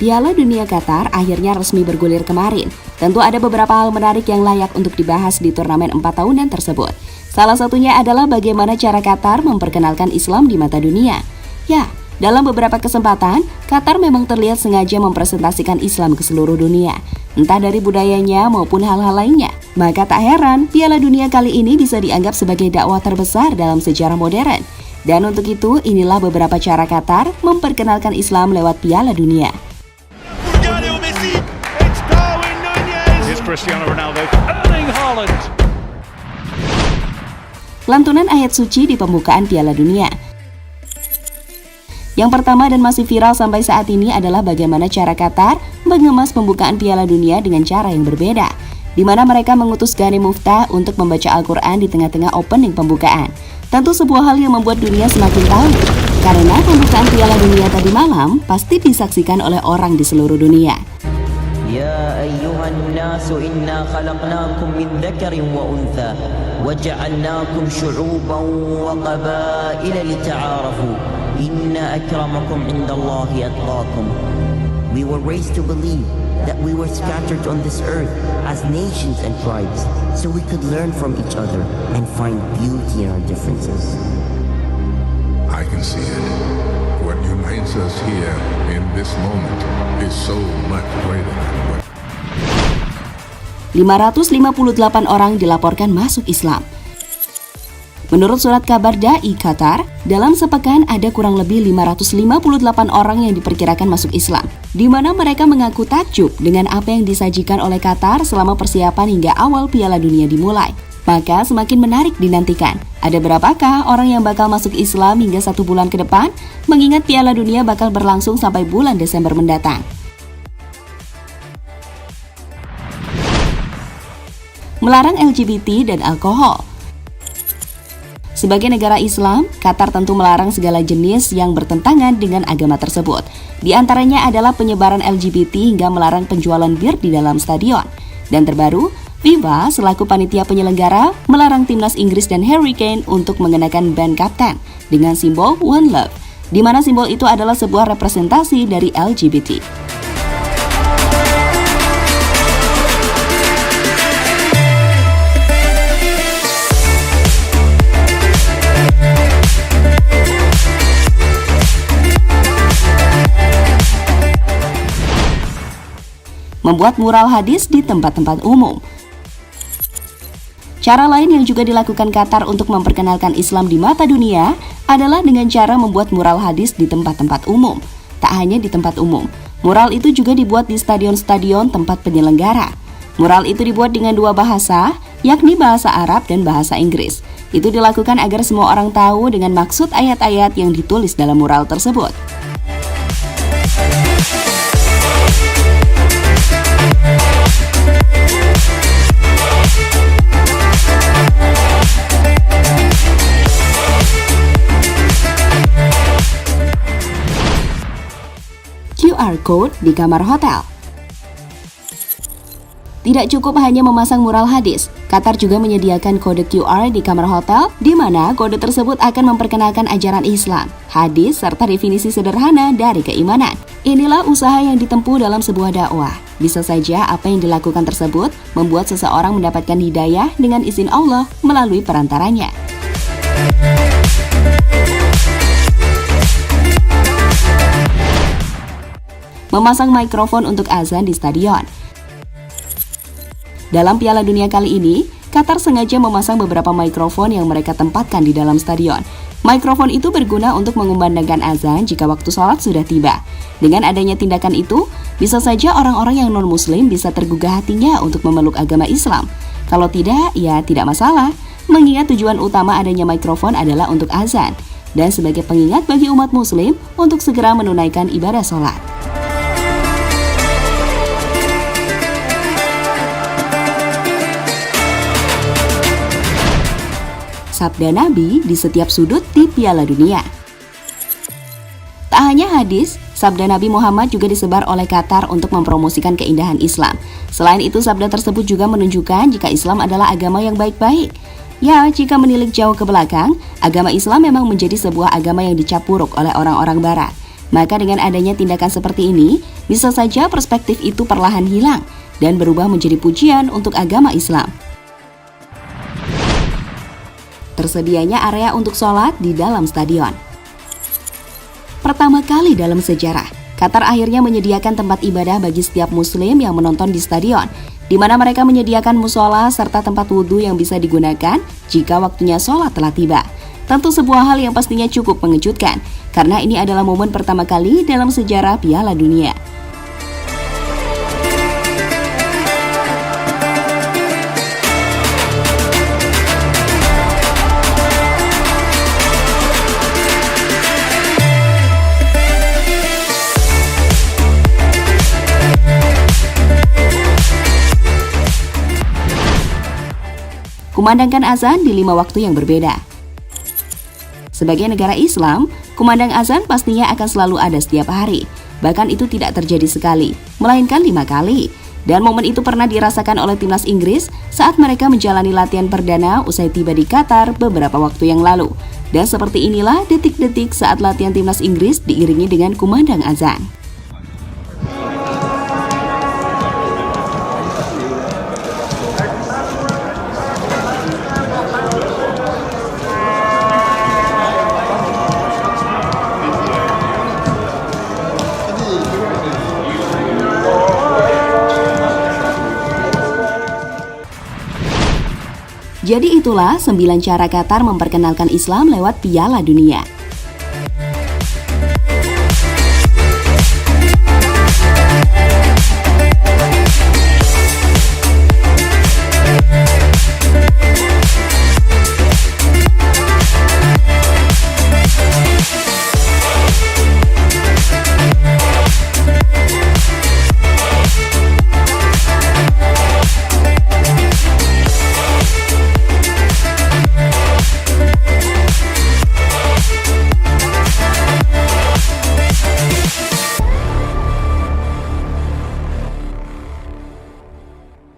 Piala Dunia Qatar akhirnya resmi bergulir kemarin. Tentu ada beberapa hal menarik yang layak untuk dibahas di turnamen 4 tahunan tersebut. Salah satunya adalah bagaimana cara Qatar memperkenalkan Islam di mata dunia. Ya, dalam beberapa kesempatan, Qatar memang terlihat sengaja mempresentasikan Islam ke seluruh dunia, entah dari budayanya maupun hal-hal lainnya. Maka tak heran, Piala Dunia kali ini bisa dianggap sebagai dakwah terbesar dalam sejarah modern. Dan untuk itu, inilah beberapa cara Qatar memperkenalkan Islam lewat Piala Dunia. Cristiano Ronaldo, Erling Haaland. Lantunan ayat suci di pembukaan Piala Dunia. Yang pertama dan masih viral sampai saat ini adalah bagaimana cara Qatar mengemas pembukaan Piala Dunia dengan cara yang berbeda, di mana mereka mengutus Ghani Muftah untuk membaca Al-Quran di tengah-tengah opening pembukaan. Tentu sebuah hal yang membuat dunia semakin tahu, karena pembukaan Piala Dunia tadi malam pasti disaksikan oleh orang di seluruh dunia. يا أيها الناس إنا خلقناكم من ذكر وأنثى وجعلناكم شعوبا وقبائل لتعارفوا إن أكرمكم عند الله أتقاكم. We were raised to believe that we were scattered on this earth as nations and tribes, so we could learn from each other and find beauty in our differences. I can see it. What unites us here in this moment is so much greater than what 558 orang dilaporkan masuk Islam. Menurut surat kabar Dai Qatar, dalam sepekan ada kurang lebih 558 orang yang diperkirakan masuk Islam, di mana mereka mengaku takjub dengan apa yang disajikan oleh Qatar selama persiapan hingga awal Piala Dunia dimulai. Maka semakin menarik dinantikan. Ada berapakah orang yang bakal masuk Islam hingga 1 bulan ke depan? Mengingat Piala Dunia bakal berlangsung sampai bulan Desember mendatang. Melarang LGBT dan alkohol. Sebagai negara Islam, Qatar tentu melarang segala jenis yang bertentangan dengan agama tersebut. Di antaranya adalah penyebaran LGBT hingga melarang penjualan bir di dalam stadion. Dan terbaru, FIFA selaku panitia penyelenggara melarang timnas Inggris dan Harry Kane untuk mengenakan band kapten dengan simbol One Love, di mana simbol itu adalah sebuah representasi dari LGBT. Membuat mural hadis di tempat-tempat umum. Cara lain yang juga dilakukan Qatar untuk memperkenalkan Islam di mata dunia adalah dengan cara membuat mural hadis di tempat-tempat umum. Tak hanya di tempat umum, mural itu juga dibuat di stadion-stadion tempat penyelenggara. Mural itu dibuat dengan 2 bahasa, yakni bahasa Arab dan bahasa Inggris. Itu dilakukan agar semua orang tahu dengan maksud ayat-ayat yang ditulis dalam mural tersebut. QR Code di kamar hotel. Tidak cukup hanya memasang mural hadis, Qatar juga menyediakan kode QR di kamar hotel, di mana kode tersebut akan memperkenalkan ajaran Islam, hadis, serta definisi sederhana dari keimanan. Inilah usaha yang ditempuh dalam sebuah dakwah. Bisa saja apa yang dilakukan tersebut membuat seseorang mendapatkan hidayah dengan izin Allah melalui perantaranya. Memasang mikrofon untuk azan di stadion. Dalam Piala Dunia kali ini, Qatar sengaja memasang beberapa mikrofon yang mereka tempatkan di dalam stadion. Mikrofon itu berguna untuk mengumandangkan azan jika waktu sholat sudah tiba. Dengan adanya tindakan itu, bisa saja orang-orang yang non-muslim bisa tergugah hatinya untuk memeluk agama Islam. Kalau tidak, ya tidak masalah, mengingat tujuan utama adanya mikrofon adalah untuk azan, dan sebagai pengingat bagi umat muslim untuk segera menunaikan ibadah sholat. Sabda Nabi di setiap sudut di Piala Dunia. Tak hanya hadis, sabda Nabi Muhammad juga disebar oleh Qatar untuk mempromosikan keindahan Islam. Selain itu, sabda tersebut juga menunjukkan jika Islam adalah agama yang baik-baik. Ya, jika menilik jauh ke belakang, agama Islam memang menjadi sebuah agama yang dicap buruk oleh orang-orang Barat. Maka dengan adanya tindakan seperti ini, bisa saja perspektif itu perlahan hilang dan berubah menjadi pujian untuk agama Islam. Tersedianya area untuk sholat di dalam stadion. Pertama kali dalam sejarah, Qatar akhirnya menyediakan tempat ibadah bagi setiap muslim yang menonton di stadion, di mana mereka menyediakan musola serta tempat wudhu yang bisa digunakan jika waktunya sholat telah tiba. Tentu sebuah hal yang pastinya cukup mengejutkan, karena ini adalah momen pertama kali dalam sejarah Piala Dunia. Kumandangkan azan di 5 waktu yang berbeda. Sebagai negara Islam, kumandang azan pastinya akan selalu ada setiap hari. Bahkan itu tidak terjadi sekali, melainkan 5 kali. Dan momen itu pernah dirasakan oleh timnas Inggris saat mereka menjalani latihan perdana usai tiba di Qatar beberapa waktu yang lalu. Dan seperti inilah detik-detik saat latihan timnas Inggris diiringi dengan kumandang azan. Jadi itulah 9 cara Qatar memperkenalkan Islam lewat Piala Dunia.